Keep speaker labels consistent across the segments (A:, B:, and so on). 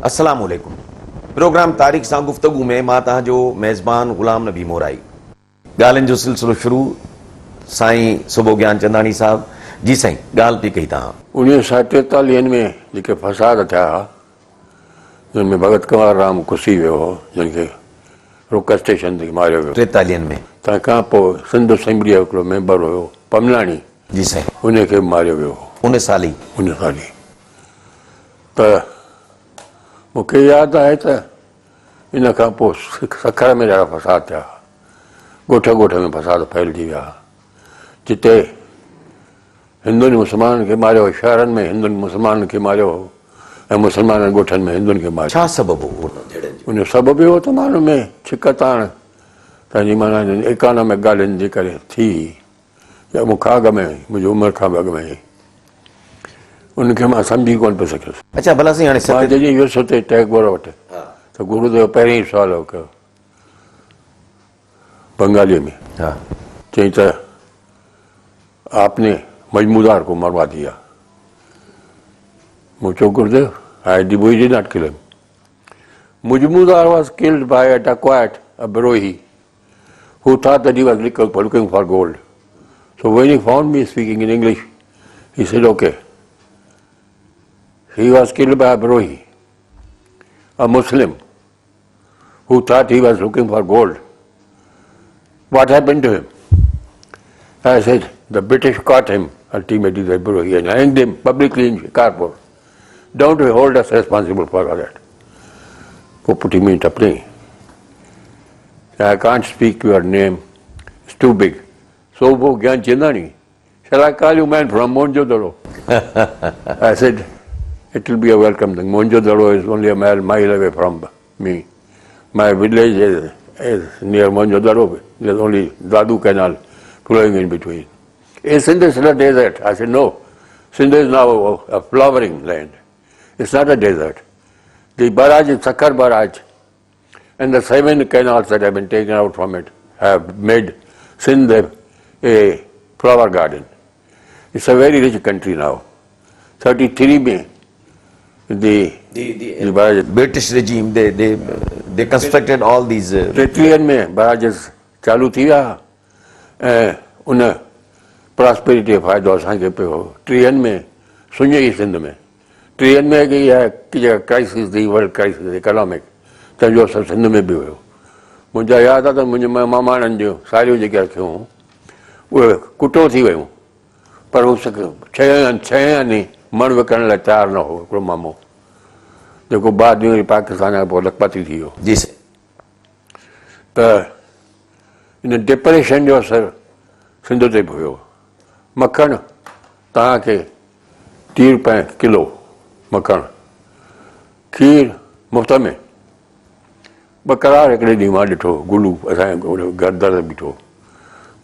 A: अस्सलाम वालेकुम। प्रोग्राम तारीख़ सां गुफ्तगू में मां तव्हांजो मेज़बान ग़ुलाम नबी मोराई। ॻाल्हियुनि जो सिलसिलो शुरू। साईं सुबो ज्ञान चंदानी साहब। जी साईं, ॻाल्हि पई कई तव्हां
B: 1943 में जेके फसाद थिया जिनमें भगत कंवर राम घुसी वियो हो, जिनखे रोक स्टेशन ते मारियो वियो
A: 43 में।
B: तंहिंखां पोइ सिंध असेंबली जो हिकिड़ो मेंबर हुयो पमलाणी,
A: जी साईं,
B: उनखे मारियो वियो हो
A: उन साल ई।
B: त मूंखे यादि आहे त इन खां पोइ सखर में ॾाढा फसाद थिया, ॻोठ ॻोठ में फसाद फैलिजी विया। जिते हिंदुनि मुस्लमाननि खे मारियो, शहरनि में हिंदुनि मुस्लमाननि खे मारियो ऐं मुस्लमाननि ॻोठनि में हिंदुनि खे मारियो।
A: छा सबबु हो?
B: उन सबबु इहो त माण्हुनि में छिकताण पंहिंजी माना इकोनॉमिक ॻाल्हियुनि जे करे थी, या मूंखां अॻु में मुंहिंजी उमिरि खां बि अॻु में, उनखे मां सम्झी कोन पियो सघियुसि।
A: अच्छा भला साईं, हाणे
B: मां जॾहिं वियुसि हुते टैगोर वटि त गुरुदेव पहिरियों ई सुवालु कयो बंगालीअ में। चई त आपने मजमूदार को मरवा दिया। मूं चयो गुरुदेव, we did not kill him. Mujmudar was killed by a dacoit, a Barohi, who thought that he was looking for gold. So when he found me speaking in English, he said, okay. He was killed by a Barohi, a Muslim, who thought he was looking for gold. What happened to him? I said, the British caught him, ultimately the Barohi, and hanged him publicly in Shikarpur. Don't hold us responsible for that. For putting me in tapni. I can't speak your name, it's too big. So, Gyan Chandani, shall I call you man from Mohenjo-daro? I said, it will be a welcome thing. Mohenjo-daro is only a mile away from me. My village is near Mohenjo-daro. There's only Dadu Canal flowing in between. Is Sindh still a desert? I said, no. Sindh is now a flowering land. It's not a desert. The barrage is Sakhar barrage, and the 7 canals that have been taken out from it have made Sindh a flower garden. It's a very rich country now. 33 में the barrage,
A: British regime, they constructed all these
B: 33 में barrages चालू थी विया ऐं उन prosperity फ़ाइदो असांखे पियो। 3 में सुञ ई सिंध में 3 में गई आहे कि जेका क्राइसिस थी, वर्ल्ड क्राइसिस इकोनॉमिक, तंहिंजो असरु सिंध में बि हुयो। मुंहिंजा यादि आहे त मुंहिंजे मामाणनि जूं साड़ियूं जेके रखियूं उहे कुटो थी वियूं, पर उहो 6 आने मण विकिणण लाइ तयारु न हो। हिकिड़ो मामो जेको बाद में पाकिस्तान खां पोइ लखपति थी वियो।
A: जी साईं।
B: त इन डिप्रेशन जो असरु सिंध ते बि हुयो। मखण तव्हांखे 30 रुपए किलो मखण, खीर मुफ़्त में। 2 करार हिकिड़े ॾींहुं मां ॾिठो, गुलू असांजे घर दर बीठो।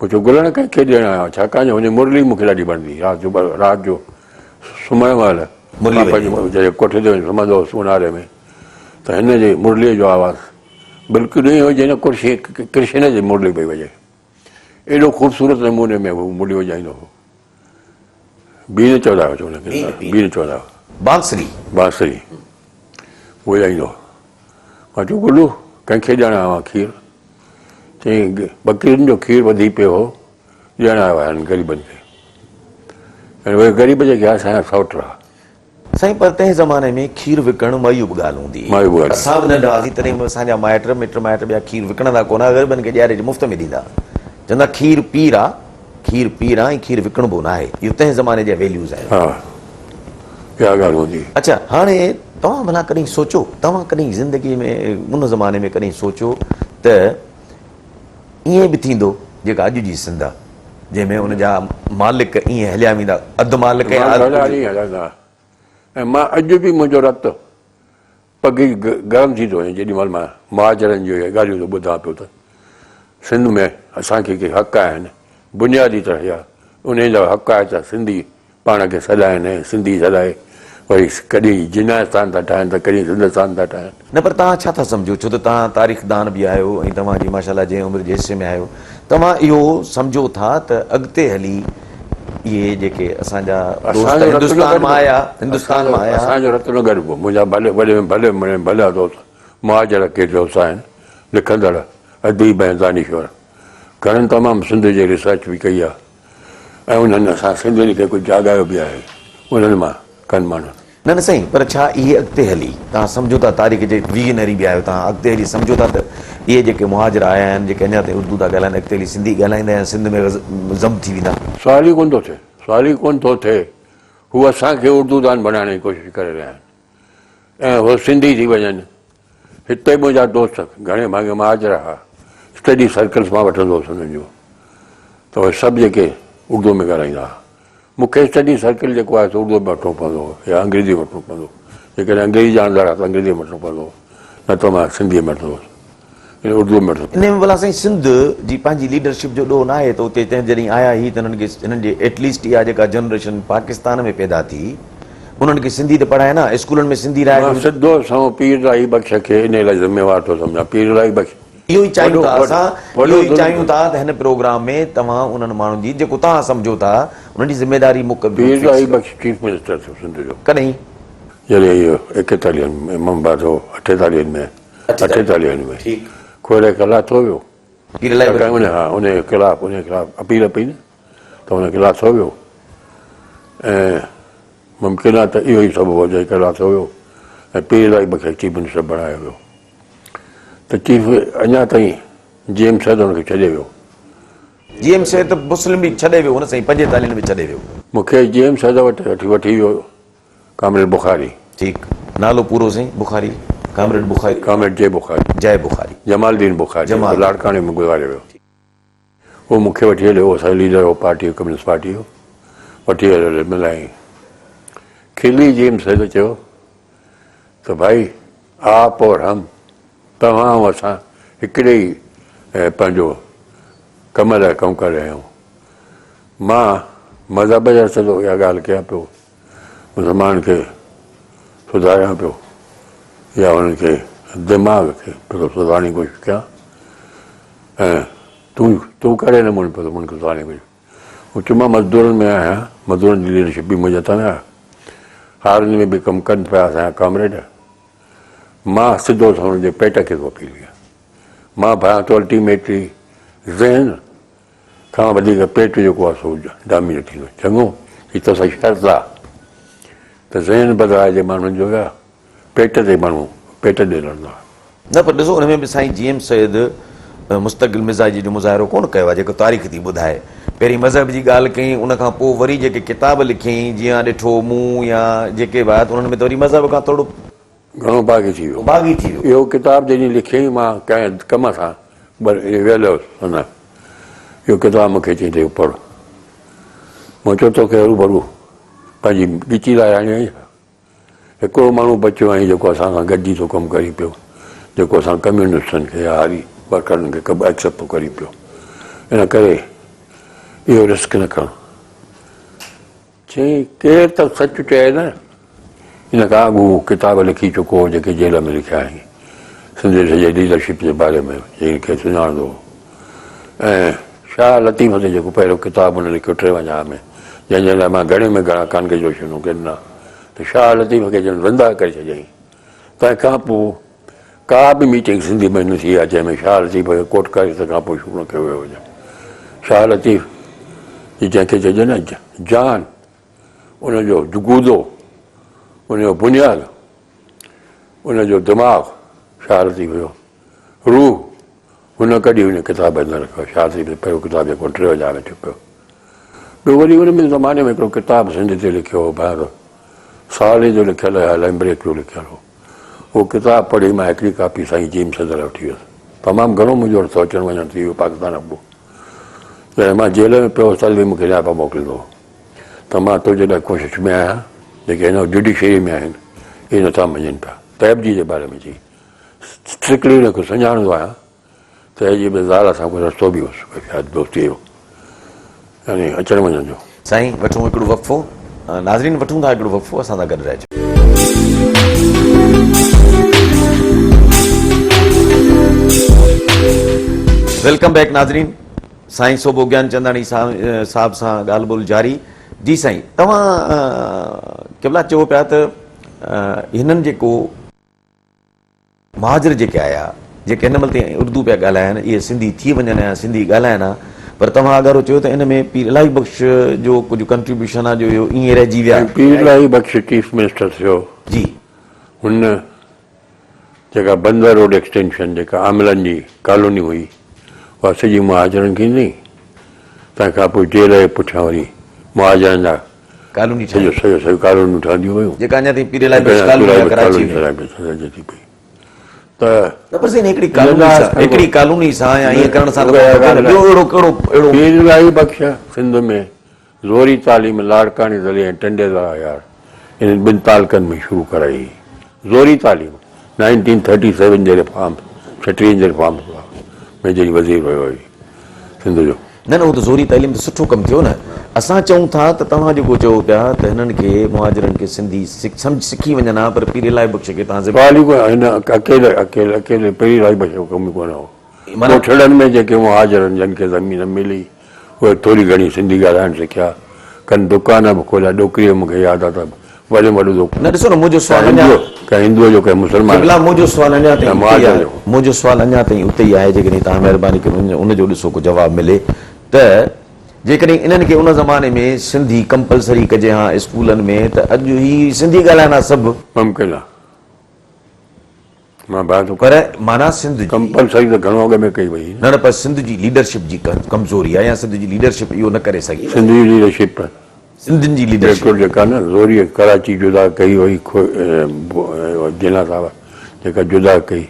B: मूं चयो गुलण कंहिंखे ॾियणु आयो? छाकाणि हुन मुरली मूंखे ॾाढी वणंदी। राति जो सुम्हण महिल जॾहिं कोठे ते सुम्हंदो हुउसि ऊन्हारे में, त हिन जे मुरलीअ जो आवाज़ु बिल्कुलु ईअं हुजे न कृष्ण जी मुरली पई वॼे। एॾो ख़ूबसूरत नमूने में हू मुरली वॼाईंदो हो। बीन चवंदा हुआ हुनखे, बीन चवंदा हुआ, बांसुरी वॼाईंदो। मां चयो गुलू कंहिंखे ॾियणु आयो आहे खीर? चई बकरियुनि जो खीर वधी पियो हो, ॾियणु आयो आहिनि ग़रीबनि खे। ऐं उहे ग़रीब जेके आहे असांजा सौट हुआ।
A: साईं, पर तंहिं ज़माने में खीर विकिणणु मायूब ॻाल्हि हूंदी। असां बि नंढा हुआसीं तॾहिं असांजा मिट माइट ॿिया खीर विकिणंदा कोन, ग़रीबनि खे ॾियारे मुफ़्त में ॾींदा। चवंदा खीर पीर आहे, खीर पीर आहे ऐं खीर विकिणबो न आहे। इहो तंहिं ज़माने जा वैल्यूज़ आहिनि।
B: हा, इहा ॻाल्हि हूंदी।
A: अच्छा, हाणे तव्हां भला कॾहिं सोचो, तव्हां कॾहिं ज़िंदगीअ में उन ज़माने में कॾहिं सोचो त ईअं बि थींदो जेका अॼु जी सिंध आहे, जंहिंमें उनजा मालिक ईअं हलिया वेंदा, अधु मालिक
B: हलंदा। ऐं मां अॼु बि मुंहिंजो रतु पगी गरम थी थो वञे जेॾी महिल मां महाजरनि जूं ॻाल्हियूं थो ॿुधां पियो त सिंध में असांखे के हक़ आहिनि, बुनियादी तरह जा उन जा हक़ आहे त सिंधी पाण खे सॾाइनि, सिंधी सॾाए वरी कॾहिं जिनास्तान था ठाहिनि त कॾहिं सिंधस्तान था ठाहिनि।
A: न, पर तव्हां छा था सम्झो? छो त तव्हां तारीख़दान बि आहियो ऐं तव्हांजी माशाल्लाह जंहिं उमिरि जे हिसे में आहियो, तव्हां इहो सम्झो था त अॻिते हली ये जेके असांजा दोस्त
B: असांजो
A: हिंदुस्तान मां आया
B: असांजो रत्नगर बि मुंहिंजा भले भले भले भले दोस्त मुहाजर केतिरा दोस्त आहिनि लिखंदड़ अदीब ऐं दानिश्वर घणनि तमामु सिंध जी रिसर्च बि कई आहे ऐं उन्हनि असां सिंधियुनि खे कुझु जाॻायो बि आहे उन्हनि मां कनि माण्हू
A: न साईं पर छा इहे अॻिते हली तव्हां सम्झो था तारीख़ जे विजनरी बि आहियो तव्हां अॻिते हली सम्झो था त इहे जेके मुहाजिर आया आहिनि जेके अञा ताईं उर्दू था ॻाल्हाइनि अॻिते हली सिंधी ॻाल्हाईंदा आहिनि सिंध में ज़म थी वेंदा
B: सवाल ई कोन थो थिए सवाल ई कोन थो थिए हू असांखे उर्दू दान बणाइण जी कोशिशि करे रहिया आहिनि ऐं उहे सिंधी थी वञनि हिते मुंहिंजा दोस्त घणे भाङे मुहाजिर हुआ स्टडी सर्कल्स मां वठंदो हुउसि हुननि जो त उहे सभु जेके उर्दू में ॻाल्हाईंदा हुआ मूंखे स्टडी सर्कल जेको आहे उर्दू में वठिणो पवंदो हो या अंग्रेजी में वठिणो पवंदो जेकॾहिं अंग्रेजी ॼाणंदड़ आहे त अंग्रेजी में वठिणो पवंदो न त मां सिंधीअ में वठंदो हुउसि उर्दू में वठंदो
A: इन में भला साईं सिंध जी पंहिंजी लीडरशिप जो ॾोह न आहे त उते जॾहिं आया ही त हिननि खे हिननि जी एटलीस्ट इहा जेका जनरेशन पाकिस्तान में पैदा थी उन्हनि खे सिंधी त पढ़ाए न स्कूलनि में सिंधी राय
B: सिधो सो पीर इलाही बख़्श खे इन लाइ ज़िम्मेवार थो सम्झां पीर इलाही बख़्श
A: इहो ई चाहियूं था असां इहो ई चाहियूं था त हिन प्रोग्राम में तव्हां उन्हनि माण्हुनि जी जेको तव्हां सम्झो था उन्हनि जी ज़िमेदारी
B: पीर इलाही बख़्श चीफ मिनिस्टर थियो सिंध जो
A: कॾहिं
B: जॾहिं इहो 41 में मुंबा थियो 48 में 48 में खोरे कला थो वियो हा उन खिलाफ़ अपील पई न त हुन खिलाफ़ थो वियो ऐं मुमकिन आहे त इहो ई सभु हो जेके कला थो वियो ऐं पीर इलाही बख़्श चीफ मिनिस्टर बणायो वियो त चीफ अञा ताईं GM सैद हुनखे छॾे वियो
A: GM सैद मुस्लिम बि छॾे वियो हुन साईं 45 में छॾे वियो
B: मूंखे GM सैद वठी वियो कामरेड बुखारी
A: ठीकु नालो पूरो साईं बुखारी कामरेड जय बुखारी
B: जमालुद्दीन बुखारी लाड़काणे में गुज़ारे वियो उहो मूंखे वठी हलियो असांजो लीडर हो पार्टी कम्युनिस्ट पार्टी जो वठी हलियो मिलाई खिली GM सैद चयो त भाई आप और हम तव्हां ऐं असां हिकिड़े ई पंहिंजो कम लाइ कमु करे रहिया आहियूं मां मज़हब जा सॼो इहा ॻाल्हि कयां पियो मुस्लमान खे सुधारियां पियो या हुननि खे दिमाग़ खे पियो सुधारण जी कोशिशि कयां ऐं तूं करे न मुंहिंजो पियो मुंहिंजे सुधारण जी कोशिशि हू चुमा मज़दूरनि में आहियां मज़दूरनि जी लीडरशिप बि मुंहिंजे हथ में आहे हारनि में बि कमु कनि पिया असांजा कॉमरेड मां सिधो हुननि जे पेट खे थो अपील कयां मां भायां थो अल्टीमेटली ज़हन खां वधीक पेट जेको आहे सो डामिनेट थींदो चङो हीअ त सही शर्त आहे त ज़हन बदिलाइजे माण्हुनि जो या पेट ते माण्हू पेट ॾे लड़ंदो आहे
A: न पर ॾिसो हुन में बि साईं GM सैद मुस्तक़िल मिज़ाजी जो मुज़ाहिरो कोन कयो आहे जेको तारीख़ थी ॿुधाए पहिरीं मज़हब जी ॻाल्हि कई उनखां पोइ वरी जेके किताब लिखियईं जीअं ॾिठो मूं या जेके बि आहे त उन्हनि में त वरी मज़हब खां थोरो
B: घणो बाग़ी थी वियो इहो किताबु जॾहिं लिखियईं मां कंहिं कम सां वियल हुउसि न इहो किताबु मूंखे चई ते पढ़ मां चयो तोखे हरूभरू पंहिंजी ॻिची लाइ आणी आई हिकिड़ो माण्हू बचियो ऐं जेको असां सां गॾिजी थो कमु करी पियो जेको असां कम्यूनिस्टनि खे या हारी वर्करनि खे कबु एक्सेप्ट थो करी पियो इन करे इहो रिस्क न खणो चई केरु त सच चए न इन खां अॻु किताब लिखी चुको हो जेके जेल में लिखिया आहिनि सिंधी सॼे लीडरशिप जे बारे में जंहिंखे सुञाणंदो ऐं शाह लतीफ़ ते जेको पहिरियों किताबु हुन लिखियो 53 में जंहिंजे लाइ मां घणे में घणा कॉन्ग्रेचुलेशन ॾिना त शाह लतीफ़ खे ॼण ज़िंदा करे छॾियईं तंहिंखां पोइ का बि मीटिंग सिंधी में न थी आहे जंहिंमें शाह लतीफ़ खे कोट करे तंहिंखां पोइ शुरू न कयो वियो हुजे शाह लतीफ़ जी जंहिंखे चइजे न जान उनजो जुगूदो उनजो बुनियादु उनजो दिमाग़ु शाह लतीफ़ हुयो रूह हुन कॾहिं हुन किताब न रखियो शाह लतीफ़ पहिरियों किताब जेको 3000 में छपियो ॿियो वरी हुन में ज़माने में हिकिड़ो किताबु सिंध ते लिखियो हो ॿाहिरि साले जो लिखियलु आहे लैम्ब्रेक जो लिखियलु हो उहो किताबु पढ़ी मां हिकिड़ी कापी साईं GM सैद लाइ वठी वियुसि तमामु घणो मुंहिंजो रस्तो अचणु वञणु थी वियो पाकिस्तान खां पोइ जॾहिं मां जेल में पियो तॾहिं बि मूंखे नियापा मोकिलींदो त मां तुंहिंजे लाइ कोशिशि में आहियां जेके हिन जुडिशरी में आहिनि इहे नथा मञनि पिया तैबजी जे बारे में चई स्ट्रिक्टली हुनखे सुञाणंदो आहियां त जी बि ज़ाल सां कोई रस्तो बि हुउसि शायदि दोस्ती जो यानी अचण वञण जो
A: साईं वठूं हिकिड़ो वक़फ़ो नाज़रीन वठूं था हिकिड़ो वक़फ़ो असां सां गॾु रहिजो वेलकम बैक नाज़रीन साईं सोबो ज्ञान चंदानी साहब सां ॻाल्हि ॿोल जारी जी साईं, तव्हां केवल चओ पिया त हिननि जेको महाजर जेके आया जेके हिन महिल ताईं उर्दू पिया ॻाल्हाइनि इहे सिंधी थी वञनि या सिंधी ॻाल्हाइनि हा, पर तव्हां अगरि चयो त इन में पीर इलाही बख़्श जो कुझु कंट्रीब्यूशन आहे जो इहो ईअं रहिजी विया।
B: पीर इलाही बख़्श चीफ मिनिस्टर थियो
A: जी,
B: हुन जेका बंदर रोड एक्सटेंशन जेका आमिलनि जी कॉलोनी हुई उहा सॼी मुहाजरनि खे ॾिनी। तंहिंखां पोइ जेल जे पुठियां वरी मुहाजरनि जा
A: कॉलोनी
B: सॼो सॼो सॼो कॉलोनियूं ठहंदियूं हुयूं
A: जेका अञा ताईं पीर इलाही बख़्श कॉलोनी आहे कराची में।
B: रहे थी पई त
A: न पर साईं हिकिड़ी कॉलोनी सां या ईअं करण सां ॿियो अहिड़ो कहिड़ो
B: पीर इलाही बख़्श सिंध में ज़ोरी तालीम लाड़कानी दली ऐं टंडेला यार इन ॿिनि तालुकनि में शुरू कराई ज़ोरी तालीम 1937 जे रिफॉर्म 36 जे रिफॉर्म में जॾहिं वज़ीर हुयो हुई सिंध जो।
A: न उहो त ज़ोरी तालीम त सुठो कमु थियो न। असां चऊं था त तव्हां जेको चओ पिया त हिननि खे मुहाजिरनि खे सिंधी सिखी वञनि हा, पर पीर इलाही बख़्श खे तव्हां
B: हिन अकेले पीर इलाही बख़्श जो कमु कोन हो। ॻोठड़नि में जेके मुहाजिरनि जिन खे ज़मीन मिली उहे थोरी घणी सिंधी ॻाल्हाइणु सिखिया, कनि दुकान बि खोलिया। डोकरीअ मूंखे यादि आहे त वॾे में वॾो
A: न ॾिसो न मुंहिंजो सुवालु
B: कंहिं हिंदुअ जो कंहिं मुस्लमान
A: मुंहिंजो सुवालु अञा ताईं उते ई आहे। जेकॾहिं तव्हां महिरबानी करे उनजो ॾिसो को जवाबु मिले त जेकॾहिं इन्हनि खे उन ज़माने में सिंधी कंपलसरी कजे हा स्कूलनि में त अॼु ही सिंधी ॻाल्हाइनि सभु
B: मुमकिन आहे। मां बात
A: पर माना सिंध
B: कंपलसरी त घणो अॻ में कई वई
A: न पर सिंध जी लीडरशिप जी कमज़ोरी आहे या सिंध जी लीडरशिप इहो न करे सघी।
B: सिंध जी लीडरशिप
A: सिंधियुनि जी लीडरशिप
B: जेका न ज़ोरी कराची जुदा कई हुई जिना साहब जेका जुदा कई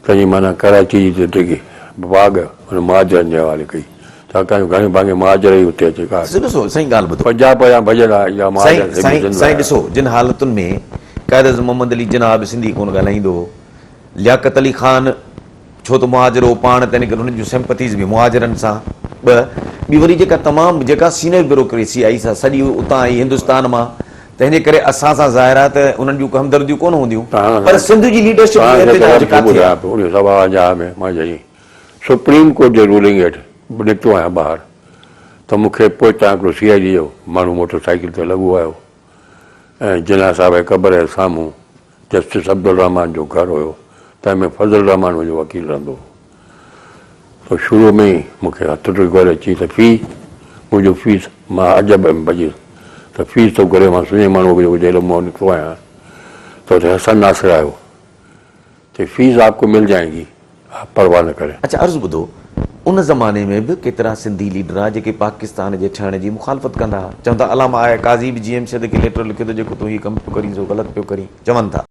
B: तंहिंजी माना कराची जी जेकी बाग़ हुन मुहाजरनि जे हवाले कई छाकाणि घणे भाङे मुहाजर ई उते अचे का।
A: ॾिसो साईं ॻाल्हि ॿुधो
B: पंजाब या भॼन
A: साईं ॾिसो जिन हालतुनि में क़ाइद मोहम्मद अली जनाब सिंधी कोन ॻाल्हाईंदो हो, लियाकत अली ख़ान छो त मुहाजिर हो पाण तंहिं करे हुननि जूं सिंपथीज़ बि मुहाजिरनि सां ॿी वरी जेका तमामु जेका सीनियर ब्यूरोक्रेसी आई सॼी उतां आई हिंदुस्तान मां त हिन करे असां सां ज़ाहिर आहे त उन्हनि जूं हमदर्दियूं कोन हूंदियूं पर सिंध जी लीडरशिप
B: में सुप्रीम कोर्ट जे रूलिंग हेठि निकितो आहियां ॿाहिरि त मूंखे पोइतां हिकिड़ो CID जो माण्हू मोटरसाइकिल ते लॻो आयो ऐं जिना साहिब जे क़बर जे साम्हूं जस्टिस अब्दुल रहमान जो घरु हुयो तंहिंमें फज़ल रहमान मुंहिंजो वकील रहंदो हो। त शुरू में ई मूंखे हथु टुक करे अची त मुंहिंजो फीस मां अजब भॼी त फीस थो करे मां सुञे माण्हू जेको जेल मां निकितो आहियां त हुते हसन नासिर आयो त फीस आपको मिल जाएगी आप परवाह न करें।
A: अच्छा अर्ज़ु ॿुधो उन ज़माने में बि केतिरा सिंधी लीडर आहे जेके पाकिस्तान जे ठहण जी मुखालफ़त कंदा हुआ। चवनि था अलामा आहे काज़ी बि GM शद खे लेटर लिखियो त जेको तूं हीउ कमु पियो करीं सो ग़लति पियो करीं चवनि था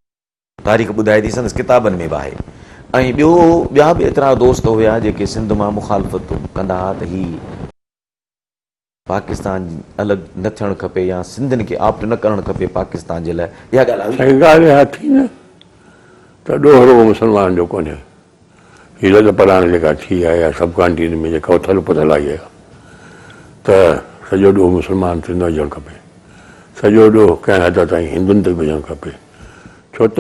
A: तारीख़ ॿुधाए थी संदसि किताबनि में बि आहे। ऐं ॿिया बि एतिरा दोस्त हुया जेके सिंध मां मुखालफ़त कंदा हुआ त ही पाकिस्तान अलॻि न थियणु खपे या सिंधियुनि खे ऑप्ट न करणु खपे पाकिस्तान जे लाइ। इहा
B: ॻाल्हि थी न त ॾोहरो मुस्लमान जो कोन्हे हीअ लॻ पढ़ाइण जेका थी आहे या सब कांटीन में जेका उथल पुथल आई आहे त सॼो ॾोह मुस्लमान ते न हुजणु खपे, सॼो ॾोह कंहिं हद ताईं हिंदुनि ते बि हुजणु खपे। छो त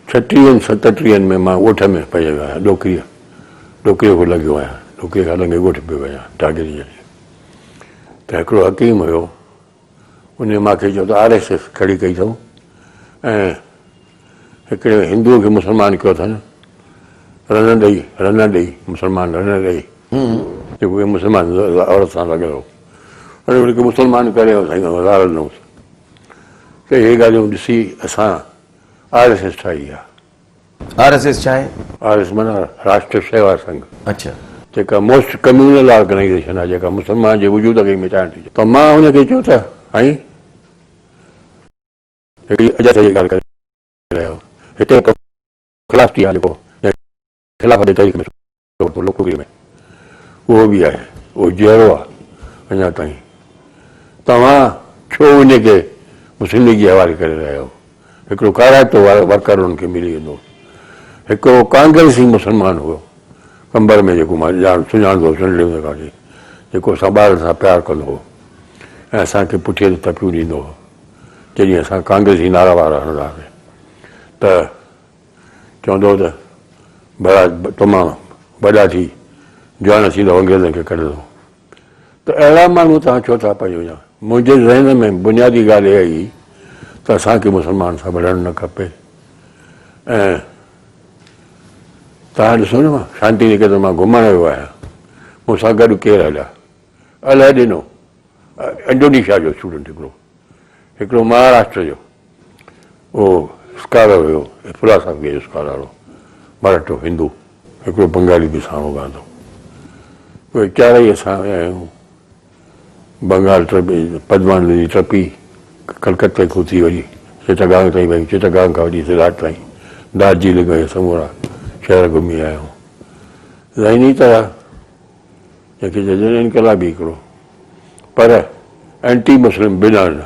B: 36-37 में मां ॻोठ में पइजी वियो आहियां डोकरीअ खां लॻियो आहियां डोकरीअ खां लॻे ॻोठ पियो आहियां टागरी जॾहिं त हिकिड़ो हकीम हुयो उन मूंखे चयो त RSS खड़ी कई अथऊं ऐं हिकिड़े हिंदुअ खे मुस्लमान कयो अथनि रन ॾेई मुस्लमान रन ॾेई जेको मुस्लमान औरत सां लॻियल हो हुन वरी मुस्लमान करे साईं हज़ार ॾिनोसि त इहे ॻाल्हियूं ॾिसी असां RSS ठाही आहे।
A: RSS छा आहे?
B: RSS माना राष्ट्रीय सेवा संघ।
A: अच्छा
B: जेका मोस्ट कम्यूनल ऑर्गेनाइज़ेशन आहे जेका मुस्लमान जे वजूद खे मिटाइण थी त मां हुनखे चयो त साईं हिकिड़ी ॻाल्हि करे रहियो हिते ख़िलाफ़ थी आहे जेको ख़िलाफ़त जे तरीक़े में लोकप्रिय में उहो बि आहे उहो जहिड़ो आहे अञा ताईं तव्हां छो उनखे मुस्लिम लीग जे हवाले करे रहिया आहियो। हिकिड़ो काराइतो वर्कर हुननि खे मिली वेंदो हिकिड़ो कांग्रेसी मुस्लमान हुयो कंबर में जेको मां सुञाणंदो हुउसि काॾे जेको असां ॿारनि सां प्यारु कंदो हो ऐं असांखे पुठीअ ते तपियूं ॾींदो हो जॾहिं असां कांग्रेसी नारा वारा हणंदा हुआसीं त चवंदो त भला तमामु वॾा थी जवान थी त अंग्रेज़नि खे कढंदो त अहिड़ा माण्हू तव्हां छो था पई वञा? मुंहिंजे ज़हन में बुनियादी ॻाल्हि इहा ई त असांखे मुस्लमान सां विढ़णु न खपे। ऐं तव्हां ॾिसो न, मां शांति निकेतन मां घुमण वियो आहियां, मूंसां गॾु केरु हलिया? अलाए ॾिनो, इंडोनेशिया जो स्टूडेंट हिकिड़ो महाराष्ट्र जो, उहो स्कॉलर हुयो, फिलोसॉफी जो स्कॉलर हो, मराठो हिंदू, हिकिड़ो बंगाली बि सां हो गांधो। उहे चार ई असां विया आहियूं बंगाल टपी, पद्मा नदी टपी, कलकत्ते खां थी वरी चिटागांग ताईं वई, चिटागांग खां वरी सिलाट ताईं, दार्जिलिंग ऐं समूरा शहर घुमी आया आहियूं। इन तरह जंहिंखे चइजे इनकलाब बि हिकिड़ो, पर एंटी मुस्लिम बिना न।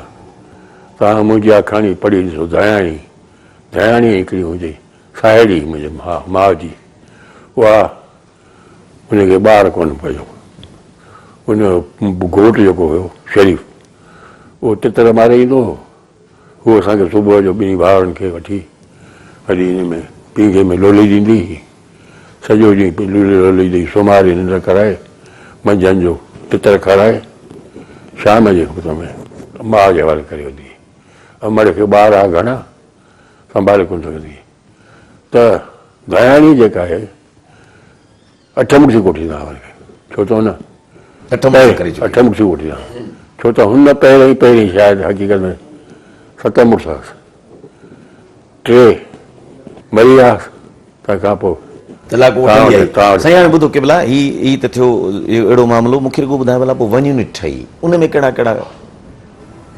B: तव्हां मुंहिंजी आखाणी पढ़ी ॾिसो, दयाणी हिकिड़ी हुजे, साहेड़ी मुंहिंजे माउ जी, उहा उनखे ॿार कोन पियो, उन घोट जेको हुयो शरीफ़, उहो तितर मारे ईंदो हो। उहो असांखे सुबुह जो ॿिनी भाउरनि खे वठी हली हिन में पींघे में लोली ॾींदी हुई, सॼो ॾींहुं लोली ॾेई सुम्हारे निंड कराए, मंझंदि जो तितर खाराए, शाम जे वक़्त में माउ जे हवाले करे वेंदी। अमड़ खे ॿार आहे घणा, संभाले कोन सघंदी। त दयाणी जेका आहे अठमुखी कोठींदा हुनखे, छो त हुन अठमुखी कोठींदा, छो त हुन पहिरीं शायदि हक़ीक़त में 7 मुड़ुस हुअसि, 3 मरी वियासीं, तंहिंखां पोइ
A: साईं हाणे ॿुधो केवल ही त थियो अहिड़ो मामिलो। मूंखे रुॻो ॿुधायो भला पोइ वन यूनिट ठही, उन में कहिड़ा कहिड़ा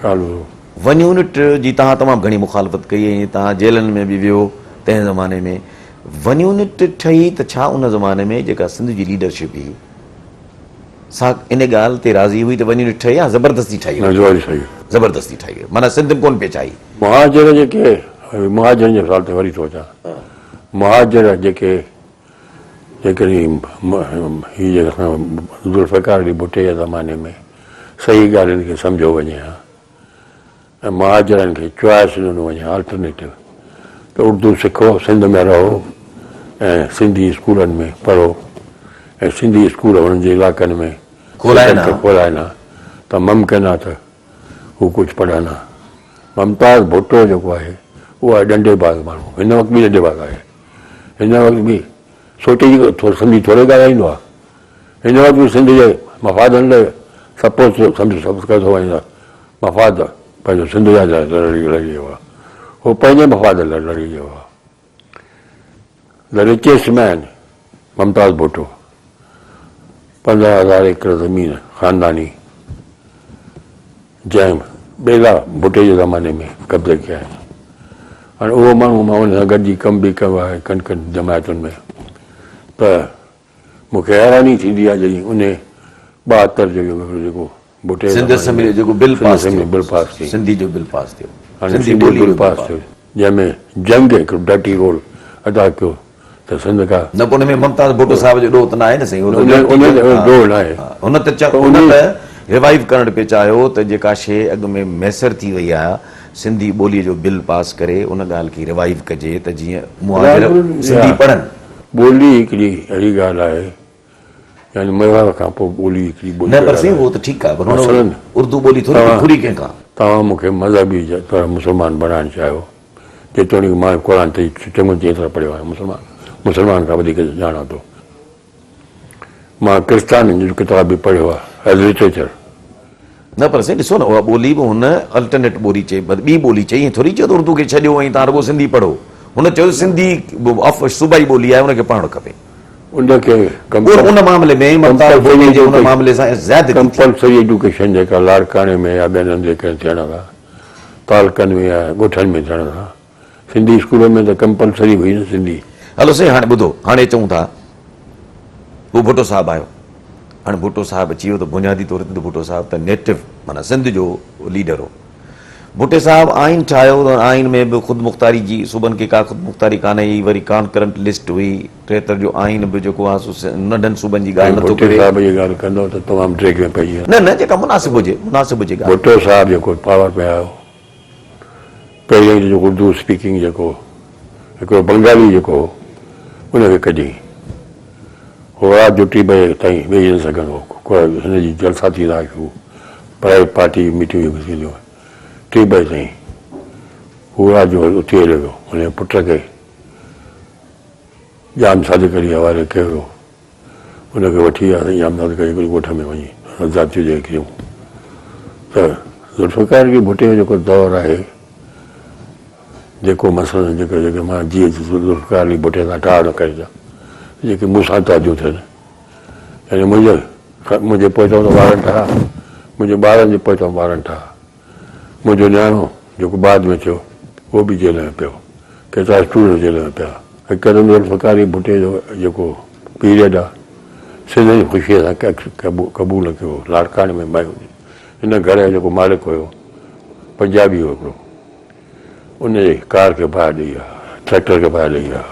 B: ॻाल्हि?
A: वन यूनिट जी तव्हां तमामु घणी मुखालफ़त कई, ऐं तव्हां जेलनि में बि वियो तंहिं ज़माने में। वन यूनिट ठही त छा उन ज़माने में जेका सिंध जी लीडरशिप हुई सा इन ॻाल्हि ते राज़ी हुई त वन यूनिट ठही? या ज़बरदस्ती ठही? ज़बरदस्ती ठही, माना सिंध कोन पिए चाही।
B: मुहाजिर जेके, मुहाजिरनि जे साल ते वरी थो अचां, मुहाजिर जेके जेकॾहिं ज़ुल्फ़िकार अली भुट्टे जे ज़माने में सही ॻाल्हियुनि खे सम्झो वञे हा, ऐं मुहाजिरनि खे चॉइस ॾिनो वञे अल्टरनेटिव, त उर्दू सिखो, सिंध में रहो ऐं सिंधी स्कूलनि में पढ़ो, ऐं सिंधी स्कूल हुननि जे इलाइक़नि में खोलाइनि त मुमकिन आहे त हू कुझु पढ़नि हा। मुमताज़ भुट्टो जेको आहे उहो आहे ॾंडेबाज़ माण्हू, हिन वक़्तु बि ॾंडेबाज़ आहे, हिन वक़्तु बि सोचे सिंधी थोरे ॻाल्हाईंदो आहे, हिन वक़्तु बि सिंध जे मफ़ादनि लाइ सपोज़ कंदो वञे, मफ़ाद पंहिंजो सिंध जा लड़ी वियो आहे, उहो पंहिंजे मफ़ाद लाइ लड़ी वियो आहे। The richest man Mumtaz Bhutto, 15,000 एकड़ ज़मीन ख़ानदानी जंहिं बेला भुट्टे जे ज़माने में कब्ज़े कया आहिनि। हाणे उहो माण्हू मां हुन सां गॾिजी कमु बि कयो आहे कनि जमायतुनि में, त मूंखे हैरानी थींदी आहे जॾहिं उन 72 जो जेको भुट्टे
A: जो बिल पास थियो, सिंधी जो बिल पास थियो,
B: जंहिंमें जंग हिकिड़ो डटी रोल अदा कयो, त सिंध खां
A: न हुन में मुमताज़ भुट्टो साहिब जो ॾोह त न आहे न साईं, हुन त रिवाइव करणु पिए चाहियो त जेका शइ अॻु में मैसर थी वई आहे, सिंधी ॿोलीअ जो बिल पास करे उन ॻाल्हि खे रिवाइव कजे त जीअं मुहाजिर सिंधी पढ़नि।
B: ॿोली हिकिड़ी अहिड़ी ॻाल्हि आहे, यानी मेवाड़ खां पोइ ॿोली हिकिड़ी ॿोली
A: न, पर साईं उहो त ठीकु आहे, पर उर्दू ॿोली थोरी खुरी कंहिंखां।
B: तव्हां मूंखे मज़हबी तौरु मुस्लमान बणाइणु चाहियो, जेतोणीकि मां क़ुर ते चङो चङी तरह पढ़ियो आहियां, मुस्लमान खां वधीक ॼाणा थो। मां क्रिस्ताननि जो किताब बि पढ़ियो आहे एज़ लिटरेचर।
A: न पर साईं ॾिसो न, उहा ॿोली बि हुन अल्टरनेट ॿोली चई, ॿी ॿोली चई, ईअं थोरी चयो त उर्दू खे छॾियो ऐं तव्हां रुॻो सिंधी पढ़ो। हुन चयो सिंधी सूबाई ॿोली आहे, हुनखे पढ़णु खपे।
B: उनखे
A: उन मामले में
B: कंपलसरी एजुकेशन जेका लाड़काणे में या ॿियनि हंधि जेके थियण था, तालकनि में या ॻोठनि में थियण था, सिंधी स्कूल में त कंपलसरी हुई न सिंधी।
A: हलो साईं हाणे ॿुधो, हाणे चऊं था उहो भुट्टो साहिबु आयो, हाणे भुट्टो साहिबु अची वियो त बुनियादी तौर ते भुट्टो साहिबु त नेटिव माना सिंध जो लीडर हो। भुट्टे साहिबु आइन ठाहियो त आइन में बि ख़ुदि मुख़्तारी जी सूबनि खे का ख़ुदि मुख़्तारी कान्हे, वरी कॉन्करेंट लिस्ट हुई, 73 जो आइन बि जेको आहे नंढनि सूबनि जी ॻाल्हि नथो करे। न न जेका मुनासिब हुजे, मुनासिब हुजे।
B: भुट्टो साहिबु जेको पावर में आयो, पहिरियों जेको उर्दू स्पीकिंग जेको हिकिड़ो बंगाली जेको हुनखे कढी, हो राति जो 2 बजे ताईं वेही न सघंदो, हिन जी जलसा थींदा हुआ, प्राइवेट पार्टी मीटिंग थींदियूं 3 बजे ताईं। हू रात जो उथी हलियो वियो, हुनजे पुट खे जाम सादिकरी वारे कयो, हुनखे वठी वियासीं जाम सादिकरी हिकिड़ी ॻोठ में वञी ज़ातियूं जेके कयूं। त ज़ुल्फ़िकार की भुट्टे जो जेको दौरु आहे, जेको मसइला जेके मां जीअं ज़ुल्फ़िकार की भुट्टे सां टाड़ न करे जेके मूंसां ताज़ियूं थियनि, यानी मुंहिंजे पोइतां त ॿारनि ठाहा, मुंहिंजे ॿारनि जे पोइतां ॿारनि ठाहा, मुंहिंजो न्याणो जेको बाद में थियो उहो बि जेल में पियो, केतिरा स्टूडेंट जेल में पिया। हिकदमि ज़ुल्फ़िकार की भुट्टे जो जेको पीरियड आहे, सिंध जी ख़ुशीअ सां क़बूल कयो। लाड़काने में हिन घर जो जेको मालिक हुयो पंजाबी हुयो हिकिड़ो, उनजे कार खे बाहि ॾेई विया, ट्रैक्टर खे बाहि ॾेई विया।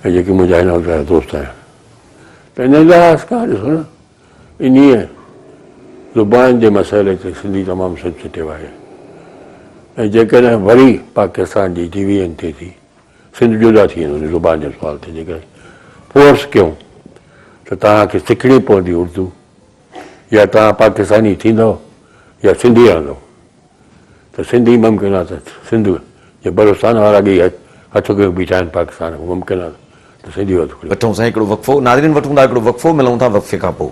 B: ऐं जेके मुंहिंजा हिन वक़्तु जा दोस्त आहिनि, त इन लिहाज़ खां ॾिसो न, इन्हीअ ज़ुबान जे मसइले ते सिंधी तमामु सेंसिटिव आहे। ऐं जेकॾहिं वरी पाकिस्तान जी डिवीजन थिए थी, सिंध जुदा थी वेंदो उन ज़ुबान जे सुवाल ते। जेकॾहिं फोर्स कयूं त तव्हांखे सिखणी पवंदी उर्दू, या तव्हां पाकिस्तानी थींदव या सिंधी रहंदव। त सिंधी मुमकिन आहे त सिंध जे बलोचिस्तान वारा बि हथ खे बीठा आहिनि पाकिस्तान में, मुमकिन आहे त सिंधी
A: वठूं साईं हिकिड़ो वक़फ़ो, नाज़रीन वठूं था हिकिड़ो वक़फ़ो, मिलूं था वक़फ़े खां पोइ।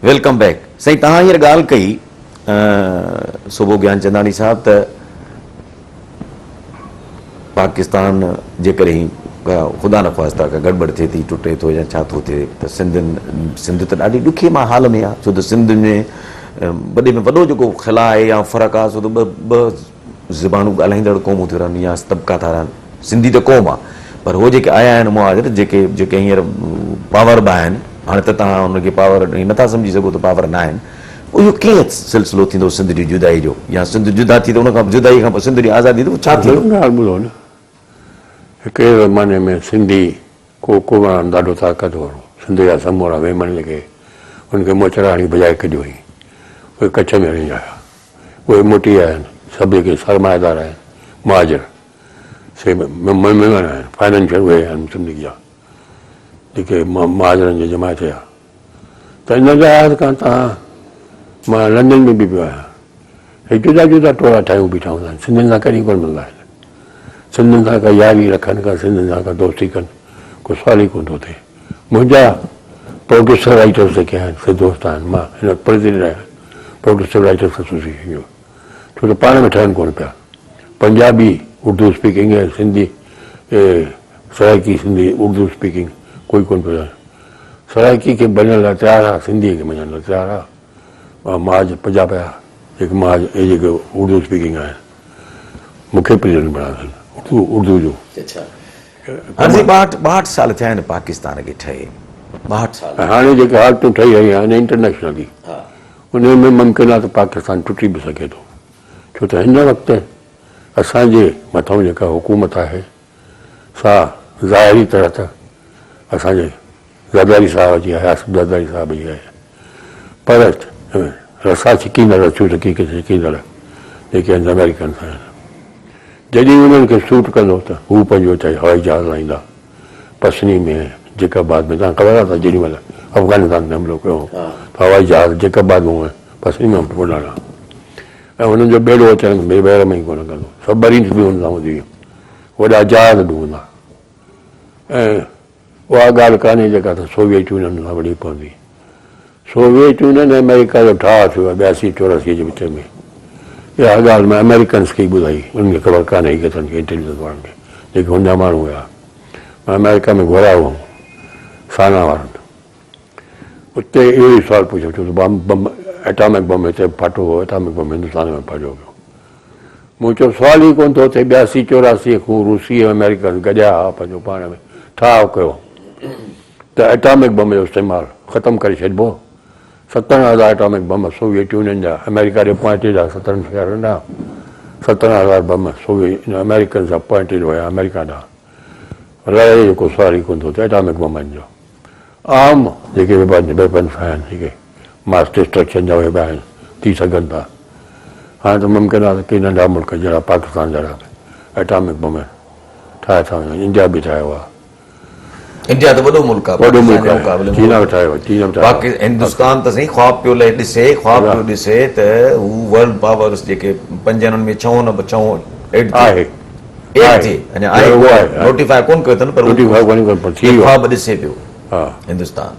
A: Welcome back. साईं तव्हां हींअर ॻाल्हि कई सुबो ज्ञानचंदानी साहब त पाकिस्तान जेकर ही ख़ुदा न ख़्वास्ता का गड़बड़ थिए थी, टुटे थो या छा थो थिए, त सिंध त ॾाढी ॾुखिये मां हाल में आहे। छो त सिंध में वॾे में वॾो जेको खिला आहे या फ़र्क़ु आहे, सो त ॿ ज़बानूं ॻाल्हाईंदड़ क़ौमूं थियूं रहनि या तबिका था रहनि। सिंधी त क़ौम आहे, पर उहो जेके आया आहिनि मुहाजिर, जेके हींअर पावर बि आहिनि, हाणे त तव्हां हुनखे पावर नथा सम्झी सघो त पावर न आहिनि। इहो कीअं सिलसिलो थींदो सिंध जी जुदाई जो, या सिंध जुदा थी त हुन खां जुदाई खां पोइ सिंध जी आज़ादी त छा थींदो?
B: ॻाल्हि ॿुधो न, हिकिड़े ज़माने में सिंधी को माण्हू ॾाढो ताक़तवर हो। सिंध जा समूरा वेमन जेके हुनखे मोचराणी बजाए कढियो हुई, उहे कच्छ में रही आया, उहे मोटी आया आहिनि। सभु जेके सरमाएदार आहिनि मुहाजिर से महिमान आहिनि, फाइनेंशियल उहे आहिनि सिंधी जा जेके मुहाजिरनि जी जमायत आहे। त इन लिहाज़ खां तव्हां, मां लंडन में बि पियो आहियां, हे जुदा जुदा टोला ठाहियूं बीठा हूंदा आहिनि, सिंधियुनि सां कॾहिं कोन मिलंदा आहिनि। सिंधियुनि सां का यारी रखनि, का सिंधियुनि सां का दोस्ती कनि, को सवाल ई कोन थो थिए। मुंहिंजा प्रोड्यूसर राइटर्स जेके आहिनि से दोस्त आहिनि, मां हिन प्रेसिडेंट आहियां प्रोड्यूसर राइटर्स एसोसिएशन जो, छो त पाण में ठहनि कोन पिया। पंजाबी उर्दू स्पीकिंग ऐं सिंधी सराइकी सिंधी उर्दू स्पीकिंग कोई कोन पियो आहे। सराइकी खे मञण लाइ तयारु आहे, सिंधीअ खे मञण लाइ तयारु आहे। महाज पंजाब जा जेके महाज इहे जेके उर्दू स्पीकिंग आहिनि, मूंखे प्रेसिडेंट बणायो उर्दू जो।
A: हाणे 62 साल थिया आहिनि पाकिस्तान खे ठहे, 62 साल।
B: हाणे जेके हालतूं ठही रहियूं आहिनि इंटरनेशनली, उन में मुमकिन आहे त पाकिस्तान टुटी बि सघे थो। छो त हिन वक़्तु असांजे मथां जेका हुकूमत आहे, सा ज़ाहिरी तरह त असांजे ज़रदारी साहिब जी आहे, आसिफ ज़रदारी साहिब जी आहे, पर रसा छिकींदड़ अचूं छिकींदड़ जेके आहिनि अमेरिकन आहिनि, जॾहिं उन्हनि खे सूट कंदो त हू पंहिंजो चाहे हवाई जहाज़ हलाईंदा पसनी में, जेकाबाद में। तव्हां ख़बर आहे त जेॾी महिल अफ़गानिस्तान में हमिलो कयो त हवाई जहाज़ जेकाबाद में पसनी में उॾाणा, ऐं हुननि जो ॿेड़ो अचण बेबेर में ई कोन कंदो, सबमरीन्स बि हुन सां हूंदी हुयूं, वॾा जहाज़ बि हूंदा। ऐं उहा ॻाल्हि कान्हे जेका त सोवियत यूनियन सां वॾी पवंदी। सोवियत यूनियन ऐं अमेरिका जो ठाह थियो आहे 82-84 जे विच में। इहा ॻाल्हि मां अमेरिकन्स खे ई ॿुधाई, उनखे ख़बर कान्हे केतिरनि खे इंटेलिजेंस वारनि खे जेके हुन जा माण्हू हुआ। मां अमेरिका में घुरायो हुउमि साना वारनि, उते इहो ई सुवालु पुछियो, छो त बम एटॉमिक बम हिते फाटो हो, एटॉमिक बम हिंदुस्तान में फाटियो पियो। मूं चयो सुवाल ई कोन थो थिए, 82-84 खां रूसी ऐं अमेरिकन गॾिया पंहिंजो पाण में ठाह कयो त एटॉमिक बम जो इस्तेमालु ख़तमु करे छॾिबो। 17,000 एटॉमिक बम सोवियत यूनियन जा, अमेरिका जे पॉइंटेड जा 17 शहर नंढा, 17,000 बम सोवियत अमेरिकन जा पॉइंटेड हुया अमेरिका ॾांहुं। रहे जेको सुवाल ई कोन थो थिए एटॉमिक बमनि जो। आम जेके वेपन्स आहिनि, जेके मास डिस्ट्रक्शन जा वेबा आहिनि, थी सघनि था। हाणे त मुमकिन आहे त के नंढा मुल्क जहिड़ा पाकिस्तान जहिड़ा एटॉमिक बम ठाहे था इंडिया बि ठाहियो आहे
A: इंडिया त वॾो मुल्क आहे
B: वॾो मुल्क
A: पाकिस्तान जे
B: आहे
A: मुक़ाबले में।
B: चीन बि ठाहियो आहे चीन बि ठाहियो
A: बाक़ी हिंदुस्तान त साईं ख्वाब पियो लहे ॾिसे ख्वाब पियो ॾिसे त हू वर्ल्ड पावर्स जेके पंजनि में छहों न छहों एड
B: आहे
A: थिए अञा आहे
B: उहो आहे
A: नोटिफाई कोन कयो अथनि पर
B: रोटी
A: हू
B: खाई वञी कोन पर थी वियो आहे।
A: ख्वाब ॾिसे पियो
B: हा
A: हिंदुस्तान।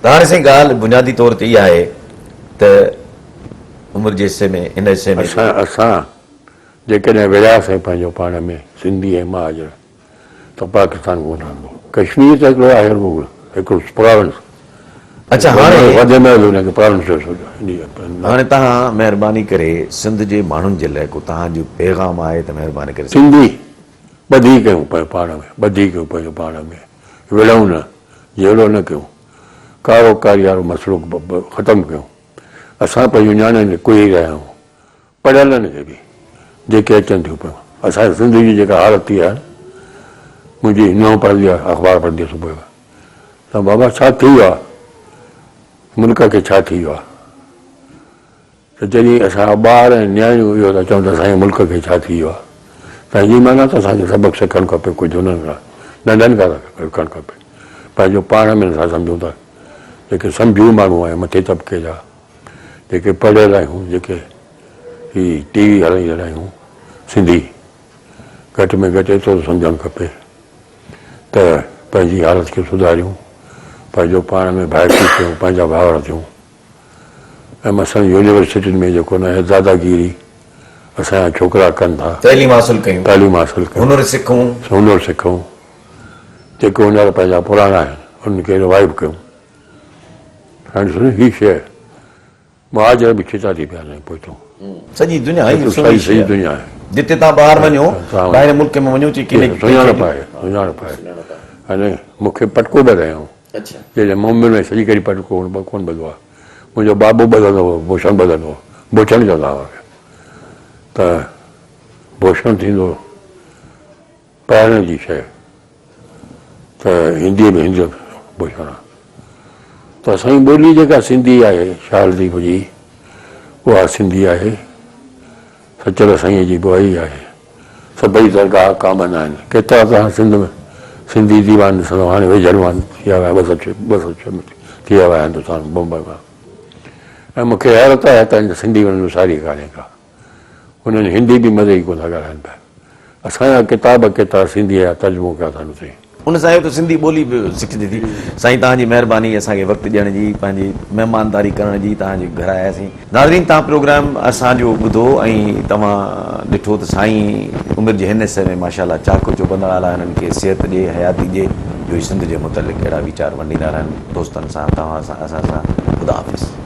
A: त हाणे साईं ॻाल्हि बुनियादी तौर ते इहा आहे त उमिरि जे हिसे में इन हिसे में
B: असां जेकॾहिं विढ़ियासीं पंहिंजो पाण में सिंधी ऐं महाजन त पाकिस्तान कोन रहंदो कश्मीर त हिकिड़ो आहे हिकिड़ो प्रोविंस
A: अच्छा हाणे
B: वधे में हुनखे प्रोविंस जो सोचो
A: हाणे तव्हां महिरबानी करे सिंध जे माण्हुनि जे लाइ को तव्हांजो पैगाम आहे त महिरबानी करे
B: सिंधी ॿधी कयूं पाण में ॿधी कयूं पंहिंजो पाण में विढ़ूं न जहिड़ो न कयूं कारोकारी वारो मसइलो ख़तमु कयूं असां पंहिंजो नियाणियुनि खे कोई रहिया आहियूं पढ़ियलनि खे बि जेके अचनि थियूं पियूं असांजे सिंध जी जेका हालत थी आहे मुंहिंजी नुंहुं पढ़ंदी आहे अख़बार पढ़ंदी आहे सुबुह जो त बाबा छा थी वियो आहे मुल्क खे छा थी वियो आहे त जॾहिं असां ॿार ऐं नियाणियूं इहो था चवनि त असांजे मुल्क खे छा थी वियो आहे पंहिंजी माना त असांखे सबक़ु सिखणु खपे कुझु हुननि खां नंढनि खां सिखणु खपे पंहिंजो पाण में असां सम्झूं था जेके सम्झूं माण्हू आहियूं मथे तबिके जा जेके पढ़ियल आहियूं जेके ही टीवी हलाईंदा आहियूं सिंधी घटि में घटि एतिरो सम्झणु खपे त पंहिंजी हालत खे सुधारियूं पंहिंजो पाण में भाइटी थियूं पंहिंजा भाउर थियूं ऐं मसइलनि यूनिवर्सिटियुनि में जेको न आहे दादागिरी असांजा छोकिरा कनि था
A: तइलीम हासिल कयूं
B: तालीम हासिल कयूं
A: हुनर सिखूं
B: हुनर सिखूं जेके हुनर पंहिंजा पुराणा आहिनि उनखे रिवाइव कयूं हाणे सुन हीअ शइ महाजर बि खिचा थी पिया पहुचूं
A: सॼी दुनिया ई
B: सही सही दुनिया आहे
A: जिते तव्हां ॿाहिरि वञो ॿाहिरि मुल्क में वञो
B: सुञाणप आहे हाणे मूंखे पटको बि रहियो जॾहिं मुंबई में सॼी कहिड़ी पटको कोन ॿधो आहे मुंहिंजो बाबू ॿधंदो हो भूषण ॿधंदो हो भूषण चवंदा हुआ त भूषण थींदो पहिरण जी शइ त हिंदीअ में हिंदी भूषण आहे त असांजी ॿोली जेका सिंधी आहे शारदी जी उहा सिंधी आहे सचल साईं जी बुआई आहे सभई दरगाह कामन आहिनि केतिरा तव्हां सिंध में सिंधी दीवान ॾिसंदो हाणे वेझरवान थी विया हुआ ॿ सौ थी विया हुआ हिंदुस्तान मुंबई मां ऐं मूंखे हैरत आहे त सिंधी वञण सारी कान्हे का हुननि हिंदी बि मज़े ई कोन था ॻाल्हाइनि पिया असांजा किताब केतिरा सिंधी जा तर्जुमो कया अथनि हुते
A: उन सां त सिंधी ॿोली बि सिखिजे थी साईं तव्हांजी महिरबानी असांखे वक़्तु ॾियण जी पंहिंजी महिमानदारी करण जी तव्हांजे घर आयासीं नाज़रीन तव्हां प्रोग्राम असांजो ॿुधो ऐं तव्हां ॾिठो त साईं उमिरि जे हिन हिसे में माशाल्लाह चाको जो बंदड़ आला हिननि खे सिहत ॾिए हयाती ॾिए जो सिंध जे मुतलिक़ अहिड़ा वीचार वंडींदा रहनि दोस्तनि सां तव्हां सां असां सां ख़ुदा हाफ़िज़।